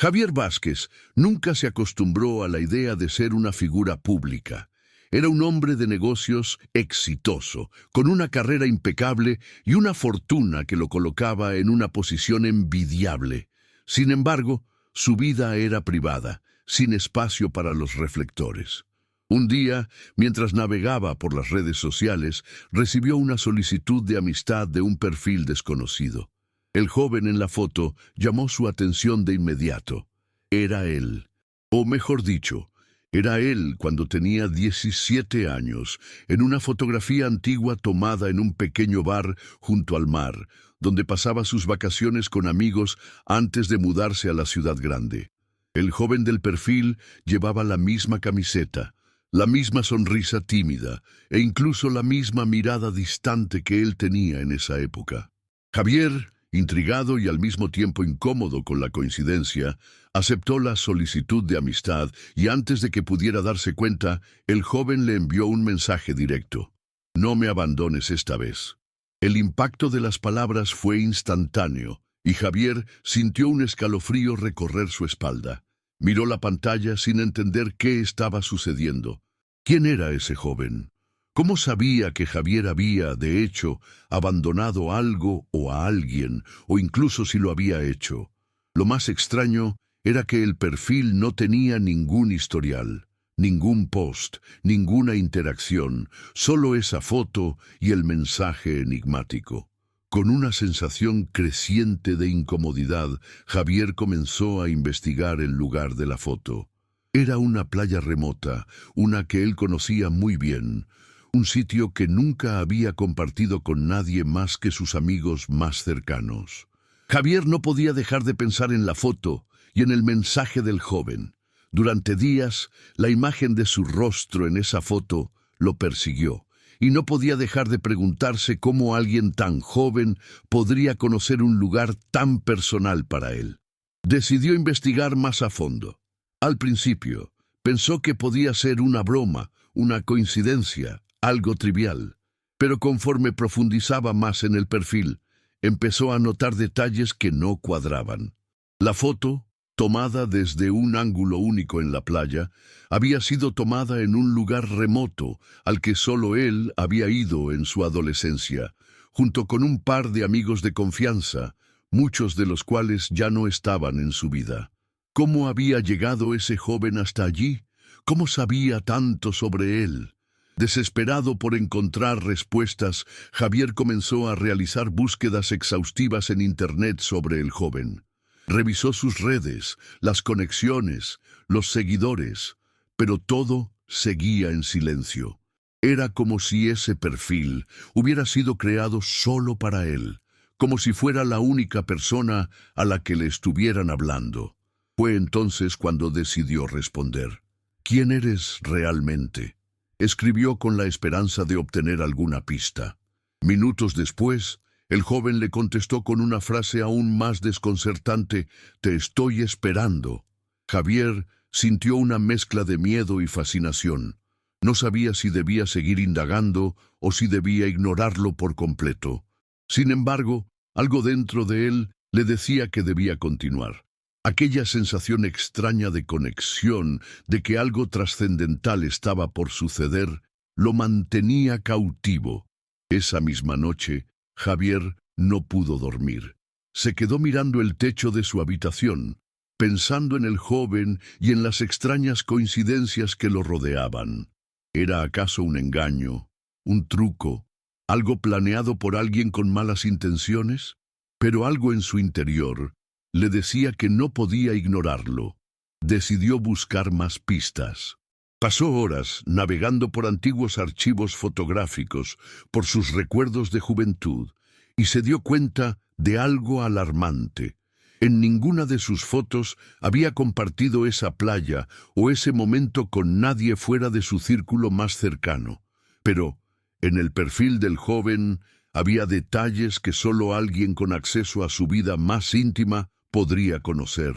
Javier Vázquez nunca se acostumbró a la idea de ser una figura pública. Era un hombre de negocios exitoso, con una carrera impecable y una fortuna que lo colocaba en una posición envidiable. Sin embargo, su vida era privada, sin espacio para los reflectores. Un día, mientras navegaba por las redes sociales, recibió una solicitud de amistad de un perfil desconocido. El joven en la foto llamó su atención de inmediato. Era él. O mejor dicho, era él cuando tenía 17 años, en una fotografía antigua tomada en un pequeño bar junto al mar, donde pasaba sus vacaciones con amigos antes de mudarse a la ciudad grande. El joven del perfil llevaba la misma camiseta, la misma sonrisa tímida e incluso la misma mirada distante que él tenía en esa época. Javier, intrigado y al mismo tiempo incómodo con la coincidencia, aceptó la solicitud de amistad y antes de que pudiera darse cuenta, el joven le envió un mensaje directo. «No me abandones esta vez». El impacto de las palabras fue instantáneo y Javier sintió un escalofrío recorrer su espalda. Miró la pantalla sin entender qué estaba sucediendo. ¿Quién era ese joven? ¿Cómo sabía que Javier había, de hecho, abandonado algo o a alguien, o incluso si lo había hecho? Lo más extraño era que el perfil no tenía ningún historial, ningún post, ninguna interacción, solo esa foto y el mensaje enigmático. Con una sensación creciente de incomodidad, Javier comenzó a investigar el lugar de la foto. Era una playa remota, una que él conocía muy bien, un sitio que nunca había compartido con nadie más que sus amigos más cercanos. Javier no podía dejar de pensar en la foto y en el mensaje del joven. Durante días, la imagen de su rostro en esa foto lo persiguió, y no podía dejar de preguntarse cómo alguien tan joven podría conocer un lugar tan personal para él. Decidió investigar más a fondo. Al principio, pensó que podía ser una broma, una coincidencia, algo trivial, pero conforme profundizaba más en el perfil, empezó a notar detalles que no cuadraban. La foto, tomada desde un ángulo único en la playa, había sido tomada en un lugar remoto al que solo él había ido en su adolescencia, junto con un par de amigos de confianza, muchos de los cuales ya no estaban en su vida. ¿Cómo había llegado ese joven hasta allí? ¿Cómo sabía tanto sobre él? Desesperado por encontrar respuestas, Javier comenzó a realizar búsquedas exhaustivas en Internet sobre el joven. Revisó sus redes, las conexiones, los seguidores, pero todo seguía en silencio. Era como si ese perfil hubiera sido creado solo para él, como si fuera la única persona a la que le estuvieran hablando. Fue entonces cuando decidió responder. «¿Quién eres realmente?», escribió con la esperanza de obtener alguna pista. Minutos después, el joven le contestó con una frase aún más desconcertante: «Te estoy esperando». Javier sintió una mezcla de miedo y fascinación. No sabía si debía seguir indagando o si debía ignorarlo por completo. Sin embargo, algo dentro de él le decía que debía continuar. Aquella sensación extraña de conexión, de que algo trascendental estaba por suceder, lo mantenía cautivo. Esa misma noche, Javier no pudo dormir. Se quedó mirando el techo de su habitación, pensando en el joven y en las extrañas coincidencias que lo rodeaban. ¿Era acaso un engaño, un truco, algo planeado por alguien con malas intenciones? Pero algo en su interior le decía que no podía ignorarlo. Decidió buscar más pistas. Pasó horas navegando por antiguos archivos fotográficos, por sus recuerdos de juventud, y se dio cuenta de algo alarmante. En ninguna de sus fotos había compartido esa playa o ese momento con nadie fuera de su círculo más cercano. Pero en el perfil del joven había detalles que solo alguien con acceso a su vida más íntima podría conocer.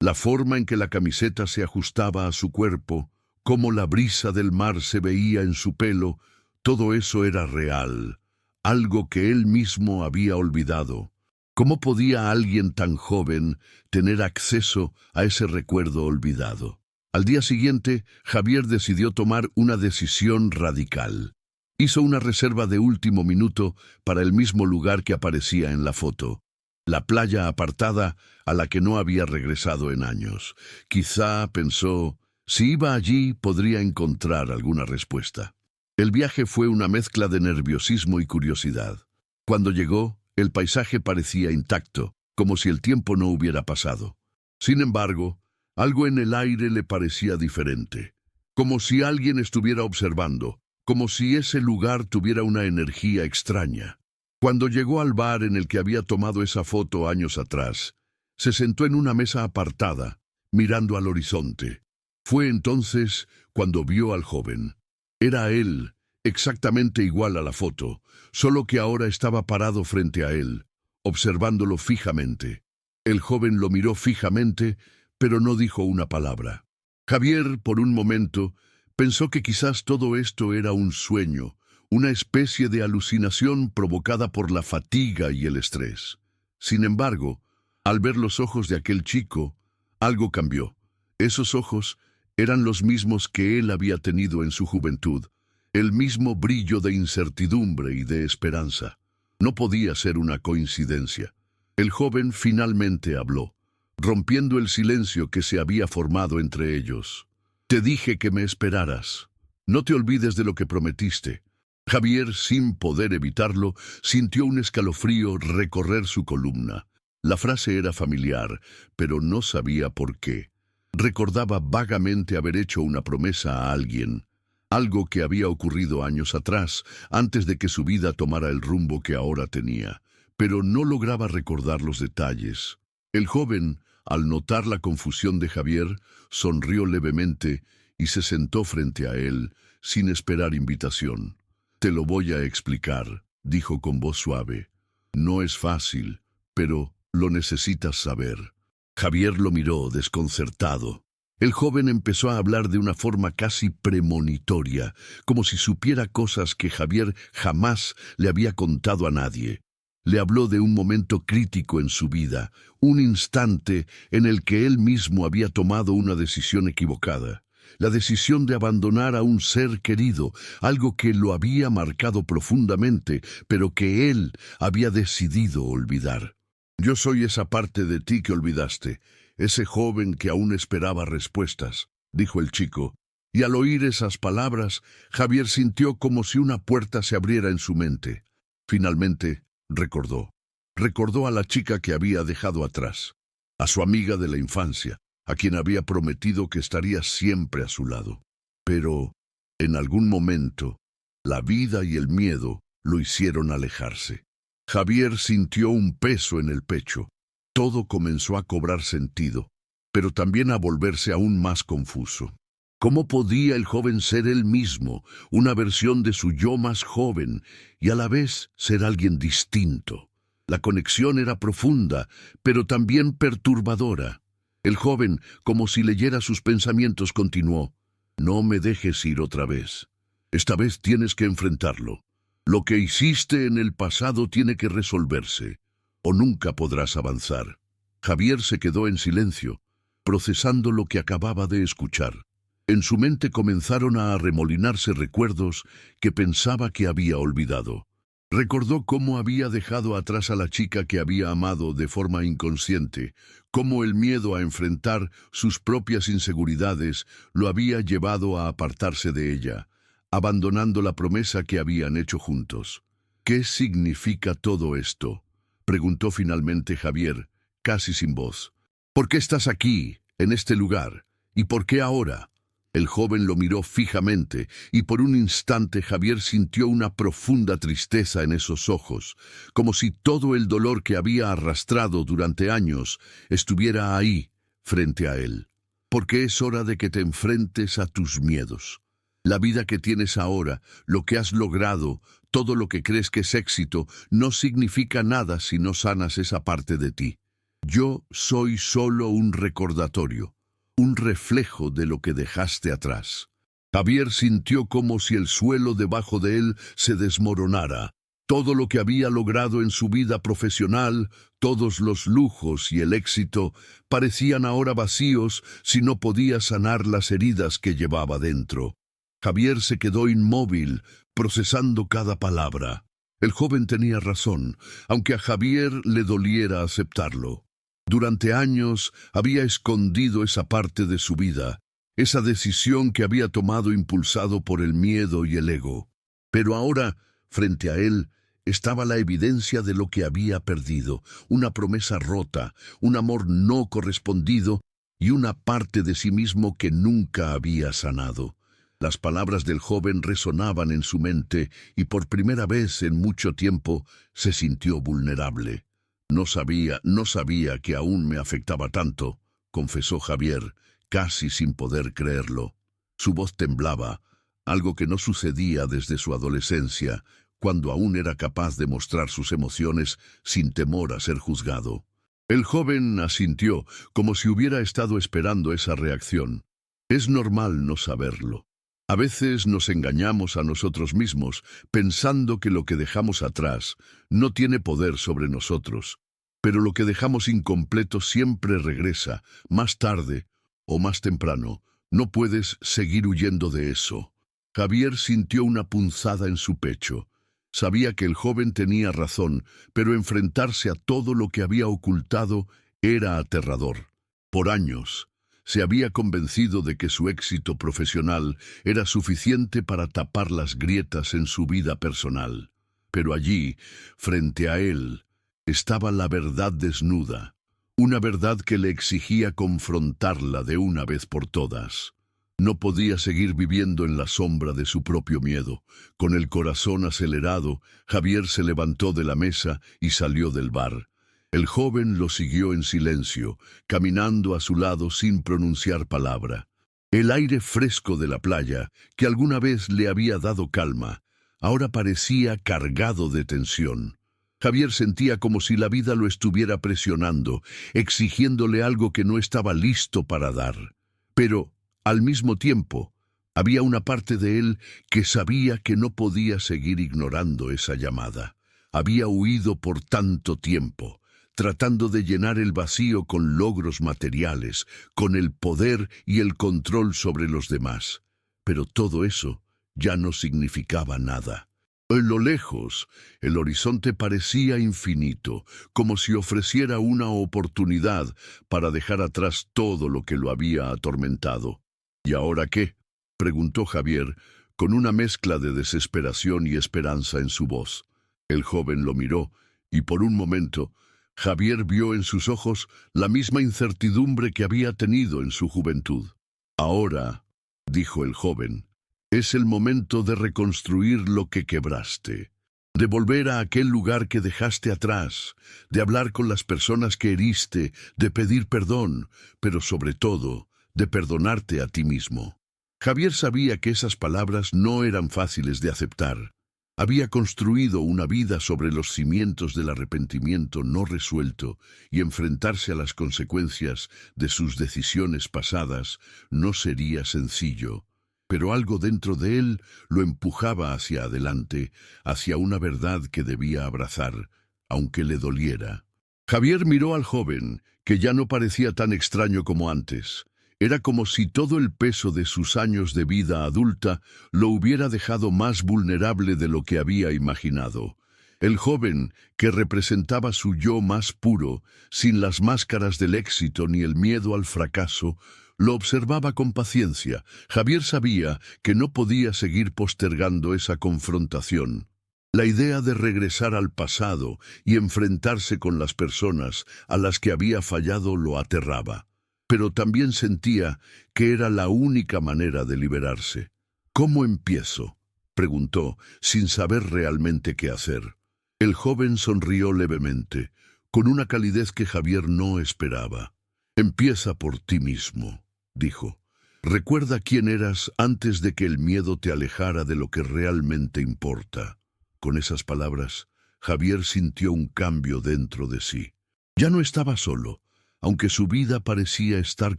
La forma en que la camiseta se ajustaba a su cuerpo, cómo la brisa del mar se veía en su pelo, todo eso era real, algo que él mismo había olvidado. ¿Cómo podía alguien tan joven tener acceso a ese recuerdo olvidado? Al día siguiente, Javier decidió tomar una decisión radical. Hizo una reserva de último minuto para el mismo lugar que aparecía en la foto, la playa apartada a la que no había regresado en años. Quizá, pensó, si iba allí podría encontrar alguna respuesta. El viaje fue una mezcla de nerviosismo y curiosidad. Cuando llegó, el paisaje parecía intacto, como si el tiempo no hubiera pasado. Sin embargo, algo en el aire le parecía diferente, como si alguien estuviera observando, como si ese lugar tuviera una energía extraña. Cuando llegó al bar en el que había tomado esa foto años atrás, se sentó en una mesa apartada, mirando al horizonte. Fue entonces cuando vio al joven. Era él, exactamente igual a la foto, solo que ahora estaba parado frente a él, observándolo fijamente. El joven lo miró fijamente, pero no dijo una palabra. Javier, por un momento, pensó que quizás todo esto era un sueño, una especie de alucinación provocada por la fatiga y el estrés. Sin embargo, al ver los ojos de aquel chico, algo cambió. Esos ojos eran los mismos que él había tenido en su juventud, el mismo brillo de incertidumbre y de esperanza. No podía ser una coincidencia. El joven finalmente habló, rompiendo el silencio que se había formado entre ellos. Te dije que me esperaras. No te olvides de lo que prometiste. Javier, sin poder evitarlo, sintió un escalofrío recorrer su columna. La frase era familiar, pero no sabía por qué. Recordaba vagamente haber hecho una promesa a alguien, algo que había ocurrido años atrás, antes de que su vida tomara el rumbo que ahora tenía, pero no lograba recordar los detalles. El joven, al notar la confusión de Javier, sonrió levemente y se sentó frente a él, sin esperar invitación. Te lo voy a explicar, dijo con voz suave. No es fácil, pero lo necesitas saber. Javier lo miró desconcertado. El joven empezó a hablar de una forma casi premonitoria, como si supiera cosas que Javier jamás le había contado a nadie. Le habló de un momento crítico en su vida, un instante en el que él mismo había tomado una decisión equivocada, la decisión de abandonar a un ser querido, algo que lo había marcado profundamente, pero que él había decidido olvidar. Yo soy esa parte de ti que olvidaste, ese joven que aún esperaba respuestas, dijo el chico, y al oír esas palabras, Javier sintió como si una puerta se abriera en su mente. Finalmente, recordó a la chica que había dejado atrás, a su amiga de la infancia, a quien había prometido que estaría siempre a su lado. Pero, en algún momento, la vida y el miedo lo hicieron alejarse. Javier sintió un peso en el pecho. Todo comenzó a cobrar sentido, pero también a volverse aún más confuso. ¿Cómo podía el joven ser él mismo, una versión de su yo más joven, y a la vez ser alguien distinto? La conexión era profunda, pero también perturbadora. El joven, como si leyera sus pensamientos, continuó. No me dejes ir otra vez. Esta vez tienes que enfrentarlo. Lo que hiciste en el pasado tiene que resolverse, o nunca podrás avanzar. Javier se quedó en silencio, procesando lo que acababa de escuchar. En su mente comenzaron a arremolinarse recuerdos que pensaba que había olvidado. Recordó cómo había dejado atrás a la chica que había amado de forma inconsciente, cómo el miedo a enfrentar sus propias inseguridades lo había llevado a apartarse de ella, abandonando la promesa que habían hecho juntos. ¿Qué significa todo esto?, preguntó finalmente Javier, casi sin voz. ¿Por qué estás aquí, en este lugar? ¿Y por qué ahora? El joven lo miró fijamente, y por un instante Javier sintió una profunda tristeza en esos ojos, como si todo el dolor que había arrastrado durante años estuviera ahí, frente a él. Porque es hora de que te enfrentes a tus miedos. La vida que tienes ahora, lo que has logrado, todo lo que crees que es éxito, no significa nada si no sanas esa parte de ti. Yo soy solo un recordatorio, un reflejo de lo que dejaste atrás. Javier sintió como si el suelo debajo de él se desmoronara. Todo lo que había logrado en su vida profesional, todos los lujos y el éxito, parecían ahora vacíos si no podía sanar las heridas que llevaba dentro. Javier se quedó inmóvil, procesando cada palabra. El joven tenía razón, aunque a Javier le doliera aceptarlo. Durante años había escondido esa parte de su vida, esa decisión que había tomado impulsado por el miedo y el ego. Pero ahora, frente a él, estaba la evidencia de lo que había perdido, una promesa rota, un amor no correspondido y una parte de sí mismo que nunca había sanado. Las palabras del joven resonaban en su mente y por primera vez en mucho tiempo se sintió vulnerable. No sabía que aún me afectaba tanto, confesó Javier, casi sin poder creerlo. Su voz temblaba, algo que no sucedía desde su adolescencia, cuando aún era capaz de mostrar sus emociones sin temor a ser juzgado. El joven asintió, como si hubiera estado esperando esa reacción. Es normal no saberlo. A veces nos engañamos a nosotros mismos, pensando que lo que dejamos atrás no tiene poder sobre nosotros. Pero lo que dejamos incompleto siempre regresa, más tarde o más temprano. No puedes seguir huyendo de eso. Javier sintió una punzada en su pecho. Sabía que el joven tenía razón, pero enfrentarse a todo lo que había ocultado era aterrador. Por años, se había convencido de que su éxito profesional era suficiente para tapar las grietas en su vida personal. Pero allí, frente a él, estaba la verdad desnuda, una verdad que le exigía confrontarla de una vez por todas. No podía seguir viviendo en la sombra de su propio miedo. Con el corazón acelerado, Javier se levantó de la mesa y salió del bar. El joven lo siguió en silencio, caminando a su lado sin pronunciar palabra. El aire fresco de la playa, que alguna vez le había dado calma, ahora parecía cargado de tensión. Javier sentía como si la vida lo estuviera presionando, exigiéndole algo que no estaba listo para dar. Pero, al mismo tiempo, había una parte de él que sabía que no podía seguir ignorando esa llamada. Había huido por tanto tiempo, tratando de llenar el vacío con logros materiales, con el poder y el control sobre los demás. Pero todo eso ya no significaba nada. En lo lejos, el horizonte parecía infinito, como si ofreciera una oportunidad para dejar atrás todo lo que lo había atormentado. ¿Y ahora qué?, preguntó Javier, con una mezcla de desesperación y esperanza en su voz. El joven lo miró, y por un momento, Javier vio en sus ojos la misma incertidumbre que había tenido en su juventud. Ahora, dijo el joven, es el momento de reconstruir lo que quebraste, de volver a aquel lugar que dejaste atrás, de hablar con las personas que heriste, de pedir perdón, pero sobre todo, de perdonarte a ti mismo. Javier sabía que esas palabras no eran fáciles de aceptar. Había construido una vida sobre los cimientos del arrepentimiento no resuelto y enfrentarse a las consecuencias de sus decisiones pasadas no sería sencillo. Pero algo dentro de él lo empujaba hacia adelante, hacia una verdad que debía abrazar, aunque le doliera. Javier miró al joven, que ya no parecía tan extraño como antes. Era como si todo el peso de sus años de vida adulta lo hubiera dejado más vulnerable de lo que había imaginado. El joven, que representaba su yo más puro, sin las máscaras del éxito ni el miedo al fracaso, lo observaba con paciencia. Javier sabía que no podía seguir postergando esa confrontación. La idea de regresar al pasado y enfrentarse con las personas a las que había fallado lo aterraba. Pero también sentía que era la única manera de liberarse. ¿Cómo empiezo?, preguntó, sin saber realmente qué hacer. El joven sonrió levemente, con una calidez que Javier no esperaba. Empieza por ti mismo, dijo. Recuerda quién eras antes de que el miedo te alejara de lo que realmente importa. Con esas palabras, Javier sintió un cambio dentro de sí. Ya no estaba solo, aunque su vida parecía estar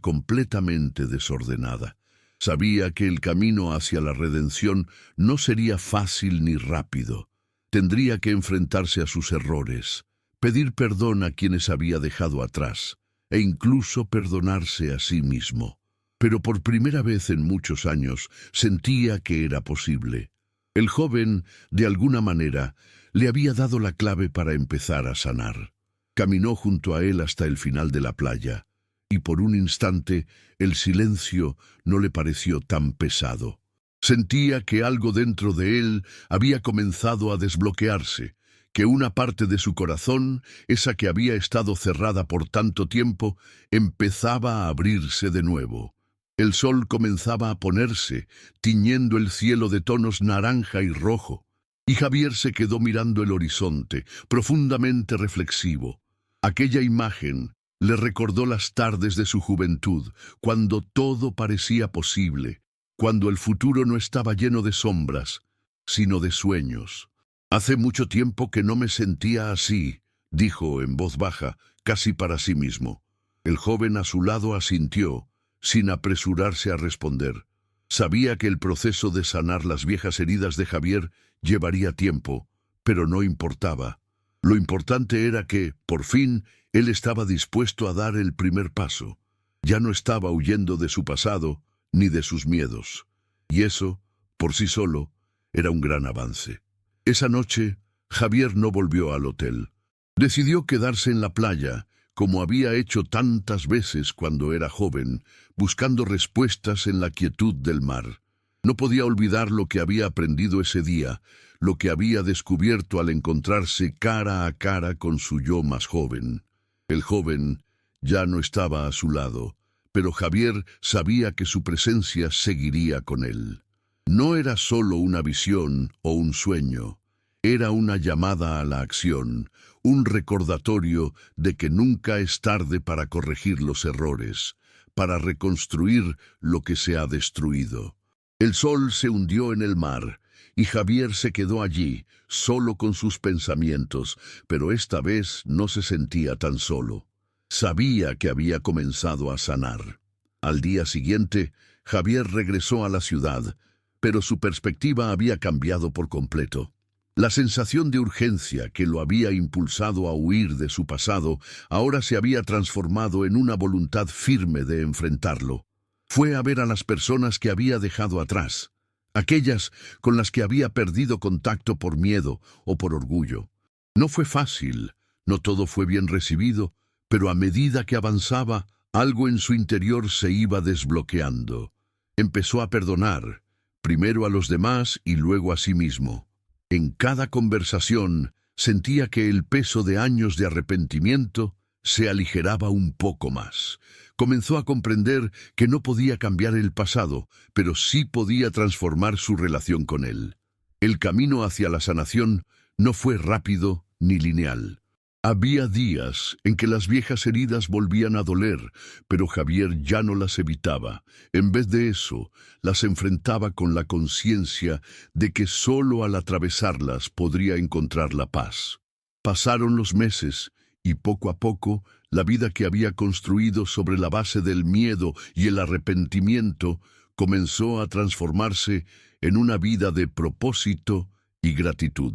completamente desordenada. Sabía que el camino hacia la redención no sería fácil ni rápido. Tendría que enfrentarse a sus errores, pedir perdón a quienes había dejado atrás, e incluso perdonarse a sí mismo. Pero por primera vez en muchos años sentía que era posible. El joven, de alguna manera, le había dado la clave para empezar a sanar. Caminó junto a él hasta el final de la playa, y por un instante el silencio no le pareció tan pesado. Sentía que algo dentro de él había comenzado a desbloquearse, que una parte de su corazón, esa que había estado cerrada por tanto tiempo, empezaba a abrirse de nuevo. El sol comenzaba a ponerse, tiñendo el cielo de tonos naranja y rojo, y Javier se quedó mirando el horizonte, profundamente reflexivo. Aquella imagen le recordó las tardes de su juventud, cuando todo parecía posible, cuando el futuro no estaba lleno de sombras, sino de sueños. «Hace mucho tiempo que no me sentía así», dijo en voz baja, casi para sí mismo. El joven a su lado asintió, sin apresurarse a responder. Sabía que el proceso de sanar las viejas heridas de Javier llevaría tiempo, pero no importaba. Lo importante era que, por fin, él estaba dispuesto a dar el primer paso. Ya no estaba huyendo de su pasado ni de sus miedos. Y eso, por sí solo, era un gran avance. Esa noche, Javier no volvió al hotel. Decidió quedarse en la playa, como había hecho tantas veces cuando era joven, buscando respuestas en la quietud del mar. No podía olvidar lo que había aprendido ese día, lo que había descubierto al encontrarse cara a cara con su yo más joven. El joven ya no estaba a su lado, pero Javier sabía que su presencia seguiría con él. No era solo una visión o un sueño, era una llamada a la acción, un recordatorio de que nunca es tarde para corregir los errores, para reconstruir lo que se ha destruido. El sol se hundió en el mar, y Javier se quedó allí, solo con sus pensamientos, pero esta vez no se sentía tan solo. Sabía que había comenzado a sanar. Al día siguiente, Javier regresó a la ciudad, pero su perspectiva había cambiado por completo. La sensación de urgencia que lo había impulsado a huir de su pasado ahora se había transformado en una voluntad firme de enfrentarlo. Fue a ver a las personas que había dejado atrás, aquellas con las que había perdido contacto por miedo o por orgullo. No fue fácil, no todo fue bien recibido, pero a medida que avanzaba, algo en su interior se iba desbloqueando. Empezó a perdonar, primero a los demás y luego a sí mismo. En cada conversación sentía que el peso de años de arrepentimiento se aligeraba un poco más. Comenzó a comprender que no podía cambiar el pasado, pero sí podía transformar su relación con él. El camino hacia la sanación no fue rápido ni lineal. Había días en que las viejas heridas volvían a doler, pero Javier ya no las evitaba. En vez de eso, las enfrentaba con la conciencia de que solo al atravesarlas podría encontrar la paz. Pasaron los meses, y poco a poco, la vida que había construido sobre la base del miedo y el arrepentimiento comenzó a transformarse en una vida de propósito y gratitud.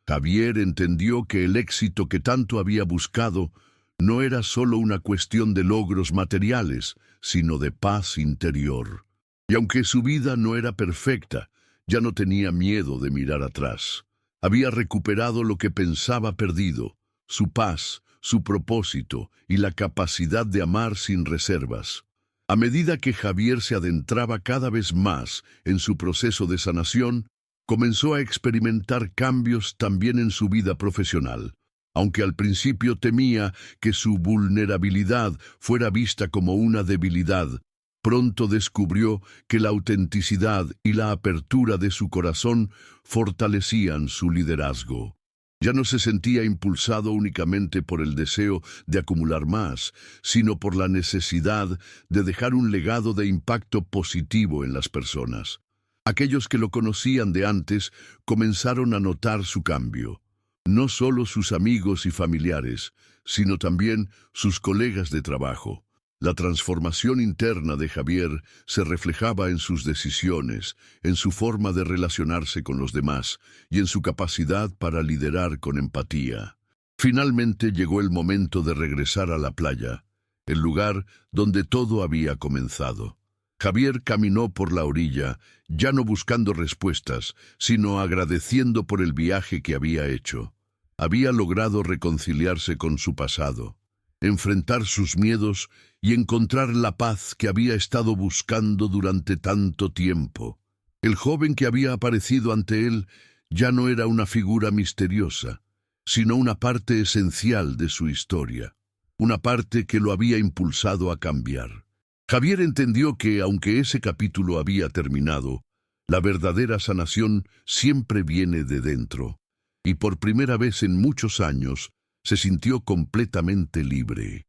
Javier entendió que el éxito que tanto había buscado no era solo una cuestión de logros materiales, sino de paz interior. Y aunque su vida no era perfecta, ya no tenía miedo de mirar atrás. Había recuperado lo que pensaba perdido, su paz, su propósito y la capacidad de amar sin reservas. A medida que Javier se adentraba cada vez más en su proceso de sanación, comenzó a experimentar cambios también en su vida profesional. Aunque al principio temía que su vulnerabilidad fuera vista como una debilidad, pronto descubrió que la autenticidad y la apertura de su corazón fortalecían su liderazgo. Ya no se sentía impulsado únicamente por el deseo de acumular más, sino por la necesidad de dejar un legado de impacto positivo en las personas. Aquellos que lo conocían de antes comenzaron a notar su cambio. No solo sus amigos y familiares, sino también sus colegas de trabajo. La transformación interna de Javier se reflejaba en sus decisiones, en su forma de relacionarse con los demás y en su capacidad para liderar con empatía. Finalmente llegó el momento de regresar a la playa, el lugar donde todo había comenzado. Javier caminó por la orilla, ya no buscando respuestas, sino agradeciendo por el viaje que había hecho. Había logrado reconciliarse con su pasado, enfrentar sus miedos y encontrar la paz que había estado buscando durante tanto tiempo. El joven que había aparecido ante él ya no era una figura misteriosa, sino una parte esencial de su historia, una parte que lo había impulsado a cambiar. Javier entendió que, aunque ese capítulo había terminado, la verdadera sanación siempre viene de dentro, y por primera vez en muchos años se sintió completamente libre.